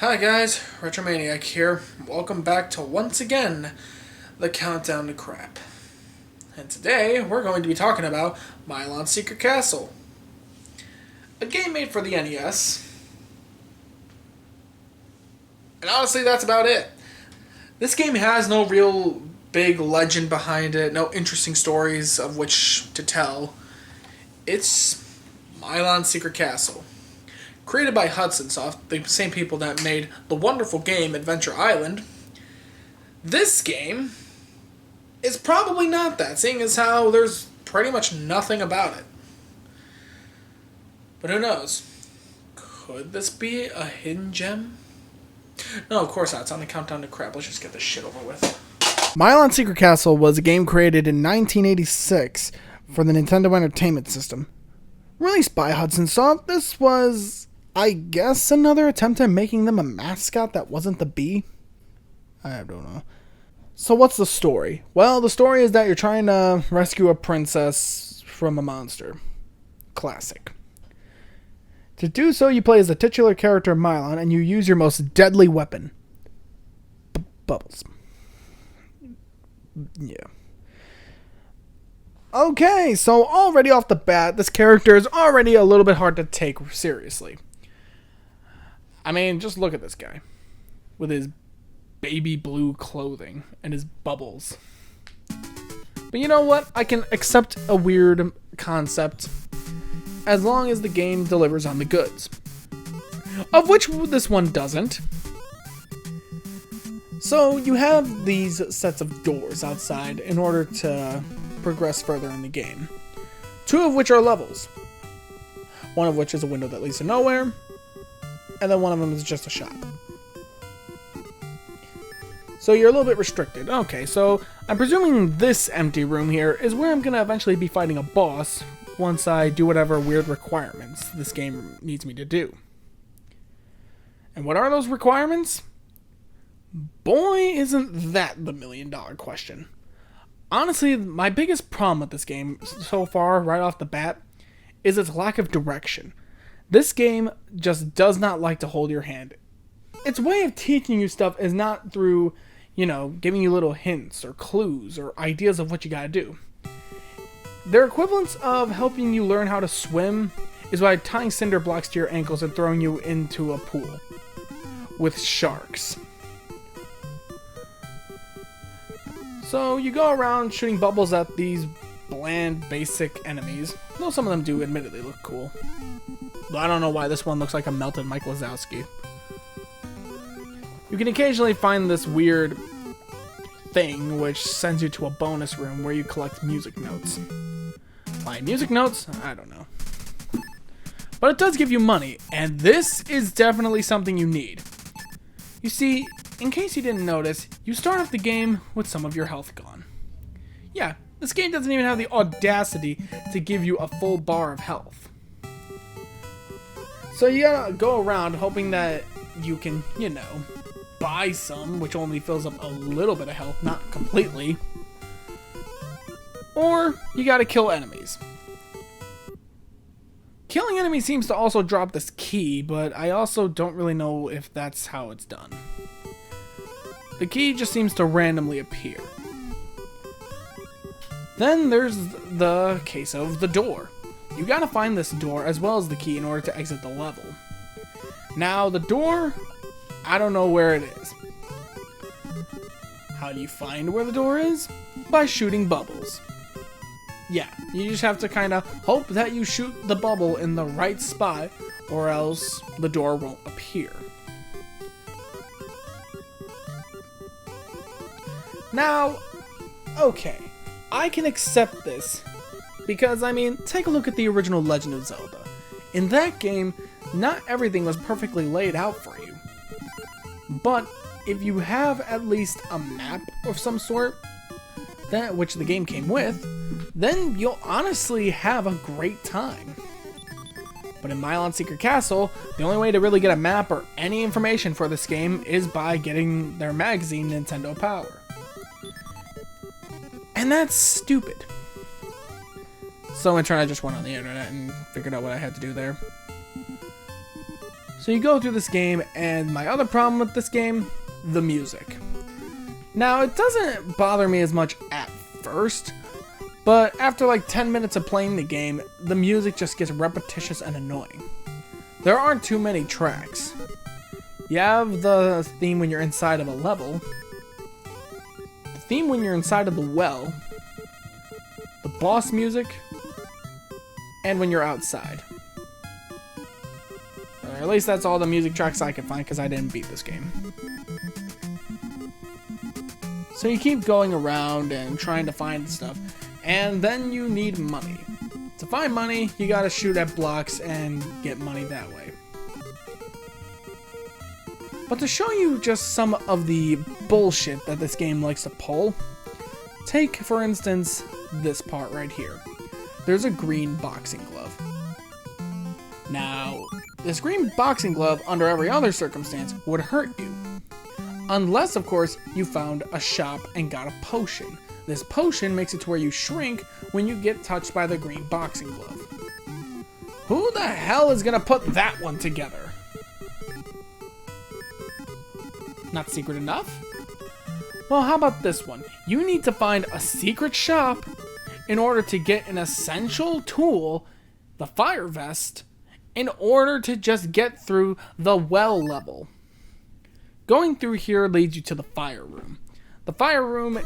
Hi guys, Maniac here. Welcome back to once again the Countdown to Crap. And today we're going to be talking about Milon Secret Castle, a game made for the NES. And honestly, that's about it. This game has no real big legend behind it, no interesting stories of which to tell. It's Milon Secret Castle. Created by Hudson Soft, the same people that made the wonderful game Adventure Island. This game is probably not that, seeing as how there's pretty much nothing about it. But who knows? Could this be a hidden gem? No, of course not. It's on the Countdown to Crap. Let's just get this shit over with. Milon Secret Castle was a game created in 1986 for the Nintendo Entertainment System. Released by Hudson Soft, this was, I guess, another attempt at making them a mascot that wasn't the bee? I don't know. So what's the story? Well, the story is that you're trying to rescue a princess from a monster. Classic. To do so, you play as the titular character Milon, and you use your most deadly weapon. Bubbles. Yeah. Okay, so already off the bat, this character is already a little bit hard to take seriously. I mean, just look at this guy. With his baby blue clothing and his bubbles. But you know what? I can accept a weird concept as long as the game delivers on the goods. Of which this one doesn't. So you have these sets of doors outside in order to progress further in the game. Two of which are levels. One of which is a window that leads to nowhere. And then one of them is just a shop. So you're a little bit restricted. Okay, so I'm presuming this empty room here is where I'm going to eventually be fighting a boss once I do whatever weird requirements this game needs me to do. And what are those requirements? Boy, isn't that the million-dollar question. Honestly, my biggest problem with this game so far, right off the bat, is its lack of direction. This game just does not like to hold your hand. Its way of teaching you stuff is not through, giving you little hints or clues or ideas of what you gotta do. Their equivalents of helping you learn how to swim is by tying cinder blocks to your ankles and throwing you into a pool with sharks. So you go around shooting bubbles at these bland, basic enemies, though some of them do admittedly look cool. Though I don't know why this one looks like a melted Mike Wazowski. You can occasionally find this weird thing which sends you to a bonus room where you collect music notes. Why music notes? I don't know. But it does give you money, and this is definitely something you need. You see, in case you didn't notice, you start off the game with some of your health gone. Yeah, this game doesn't even have the audacity to give you a full bar of health. So you gotta go around hoping that you can, buy some, which only fills up a little bit of health, not completely. Or you gotta kill enemies. Killing enemies seems to also drop this key, but I also don't really know if that's how it's done. The key just seems to randomly appear. Then there's the case of the door. You gotta find this door as well as the key in order to exit the level. Now, the door, I don't know where it is. How do you find where the door is? By shooting bubbles. Yeah, you just have to kind of hope that you shoot the bubble in the right spot, or else the door won't appear. Now, okay, I can accept this, because, take a look at the original Legend of Zelda. In that game, not everything was perfectly laid out for you. But if you have at least a map of some sort, that which the game came with, then you'll honestly have a great time. But in Milon Secret Castle, the only way to really get a map or any information for this game is by getting their magazine, Nintendo Power. And that's stupid. So in turn, I just went on the internet and figured out what I had to do there. So you go through this game, and my other problem with this game, the music. Now, it doesn't bother me as much at first, but after like 10 minutes of playing the game, the music just gets repetitious and annoying. There aren't too many tracks. You have the theme when you're inside of a level, the theme when you're inside of the well, the boss music, and when you're outside. Or at least that's all the music tracks I could find because I didn't beat this game. So you keep going around and trying to find stuff, and then you need money. To find money, you gotta shoot at blocks and get money that way. But to show you just some of the bullshit that this game likes to pull, take, for instance, this part right here. There's a green boxing glove. Now, this green boxing glove, under every other circumstance, would hurt you. Unless, of course, you found a shop and got a potion. This potion makes it to where you shrink when you get touched by the green boxing glove. Who the hell is gonna put that one together? Not secret enough? Well, how about this one? You need to find a secret shop in order to get an essential tool, the fire vest, in order to just get through the well level. Going through here leads you to the fire room. The fire room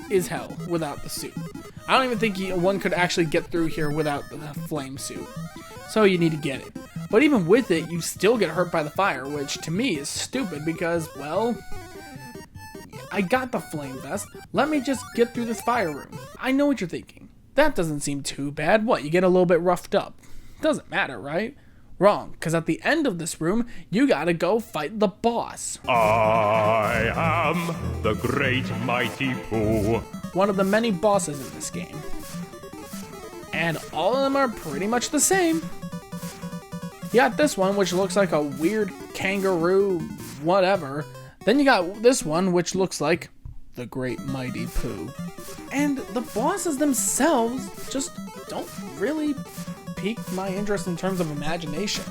is hell without the suit. I don't even think one could actually get through here without the flame suit. So you need to get it. But even with it, you still get hurt by the fire, which to me is stupid because, well, I got the flame vest. Let me just get through this fire room. I know what you're thinking. That doesn't seem too bad. What, you get a little bit roughed up? Doesn't matter, right? Wrong, because at the end of this room, you gotta go fight the boss. I am the great mighty Pooh. One of the many bosses in this game. And all of them are pretty much the same. You got this one, which looks like a weird kangaroo, whatever. Then you got this one, which looks like the Great Mighty Pooh. And the bosses themselves just don't really pique my interest in terms of imagination.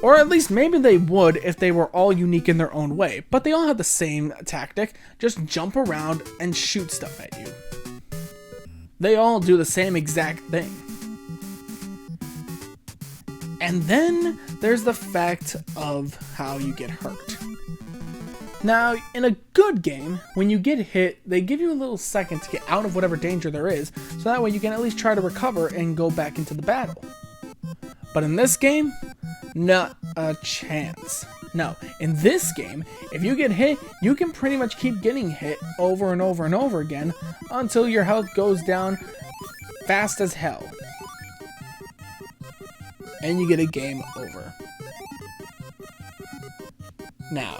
Or at least maybe they would if they were all unique in their own way. But they all have the same tactic, just jump around and shoot stuff at you. They all do the same exact thing. And then there's the fact of how you get hurt. Now, in a good game, when you get hit, they give you a little second to get out of whatever danger there is, so that way you can at least try to recover and go back into the battle. But in this game, not a chance. No, in this game, if you get hit, you can pretty much keep getting hit over and over and over again until your health goes down fast as hell. And you get a game over. Now,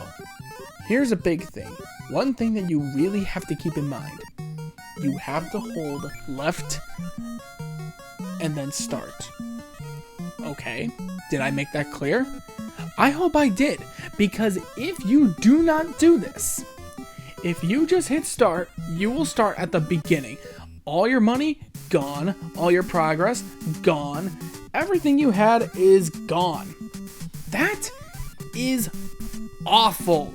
here's a big thing. One thing that you really have to keep in mind. You have to hold left and then start. Okay, did I make that clear? I hope I did, because if you do not do this, if you just hit start, you will start at the beginning. All your money, gone. All your progress, gone. Everything you had is gone. That is awful.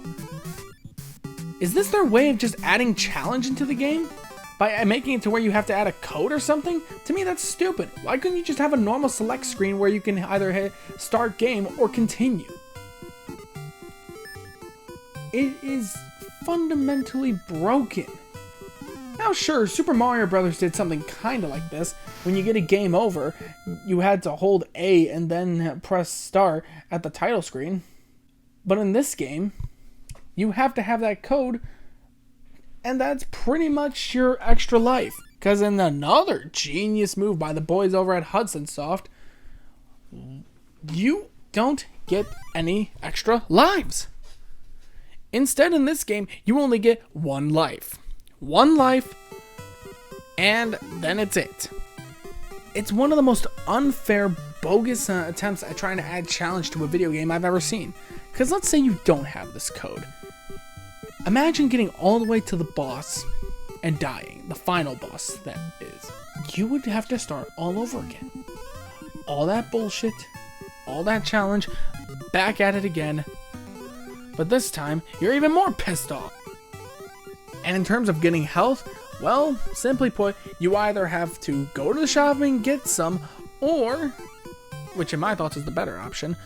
Is this their way of just adding challenge into the game? By making it to where you have to add a code or something? To me, that's stupid. Why couldn't you just have a normal select screen where you can either hit start game or continue? It is fundamentally broken. Now sure, Super Mario Bros. Did something kinda like this. When you get a game over, you had to hold A and then press start at the title screen. But in this game, you have to have that code, and that's pretty much your extra life. Because in another genius move by the boys over at Hudson Soft, you don't get any extra lives. Instead, in this game, you only get one life. One life, and then it's it. It's one of the most unfair, bogus attempts at trying to add challenge to a video game I've ever seen. Because let's say you don't have this code. Imagine getting all the way to the boss and dying, the final boss that is. You would have to start all over again. All that bullshit all that challenge, back at it again. But this time, you're even more pissed off. And in terms of getting health, well, simply put, you either have to go to the shop and get some, or, which in my thoughts is the better option,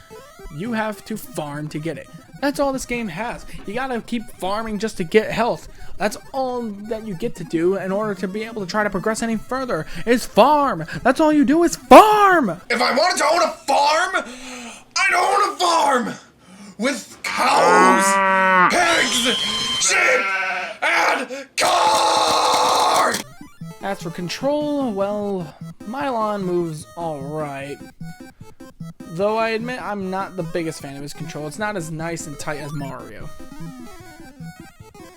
you have to farm to get it. That's all this game has. You gotta keep farming just to get health. That's all that you get to do in order to be able to try to progress any further, is farm. That's all you do is farm. If I wanted to own a farm, I'd own a farm with cows, pigs, sheep, and cars. As for control, well, Milon moves alright. Though I admit I'm not the biggest fan of his control. It's not as nice and tight as Mario.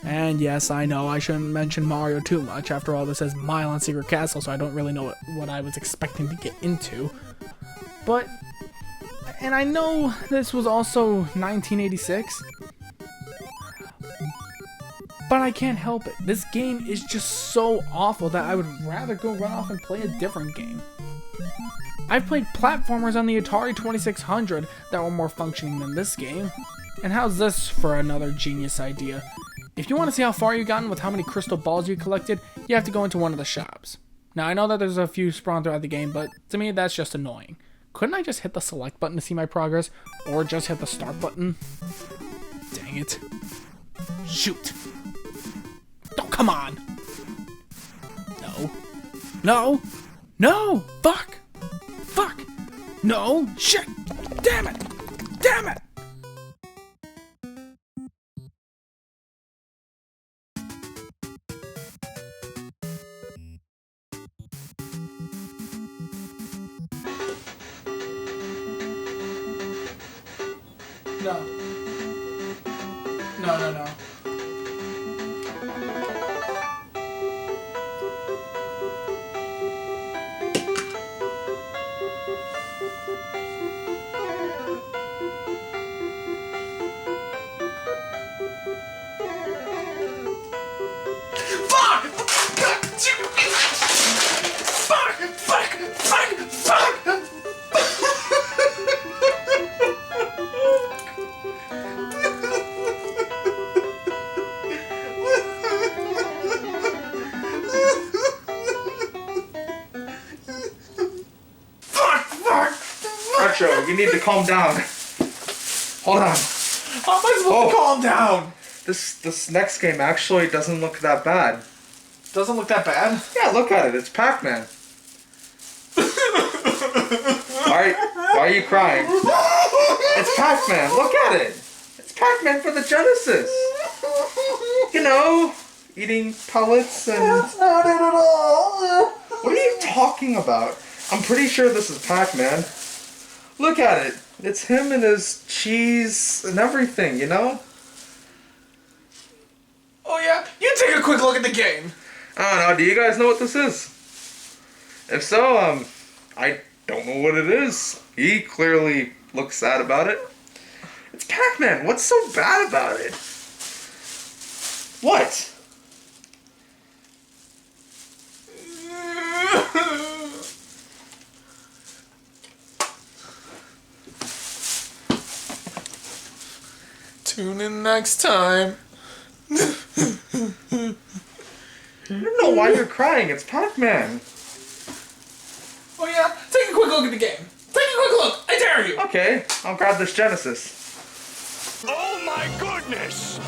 And yes, I know I shouldn't mention Mario too much. After all, this is Milon's Secret Castle, so I don't really know what I was expecting to get into. But, and I know this was also 1986, but I can't help it. This game is just so awful that I would rather go run off and play a different game. I've played platformers on the Atari 2600 that were more functioning than this game. And how's this for another genius idea? If you want to see how far you've gotten with how many crystal balls you collected, you have to go into one of the shops. Now, I know that there's a few spawned throughout the game, but to me, that's just annoying. Couldn't I just hit the select button to see my progress? Or just hit the start button? Dang it. Shoot. Oh, come on. No. No. No. Fuck. Fuck! No! Shit! Damn it! Damn it! No. No. You need to calm down. Hold on. How am I supposed to calm down? This next game actually doesn't look that bad. Doesn't look that bad? Yeah, look at it. It's Pac-Man. Why are you crying? It's Pac-Man. Look at it. It's Pac-Man for the Genesis. You know, eating pellets and... That's not it at all. What are you talking about? I'm pretty sure this is Pac-Man. Look at it. It's him and his cheese and everything, you know? Oh yeah? You take a quick look at the game. I don't know. Do you guys know what this is? If so, I don't know what it is. He clearly looks sad about it. It's Pac-Man. What's so bad about it? What? Tune in next time. I don't know why you're crying. It's Pac-Man. Oh yeah? Take a quick look at the game. Take a quick look. I dare you. Okay, I'll grab this Genesis. Oh my goodness!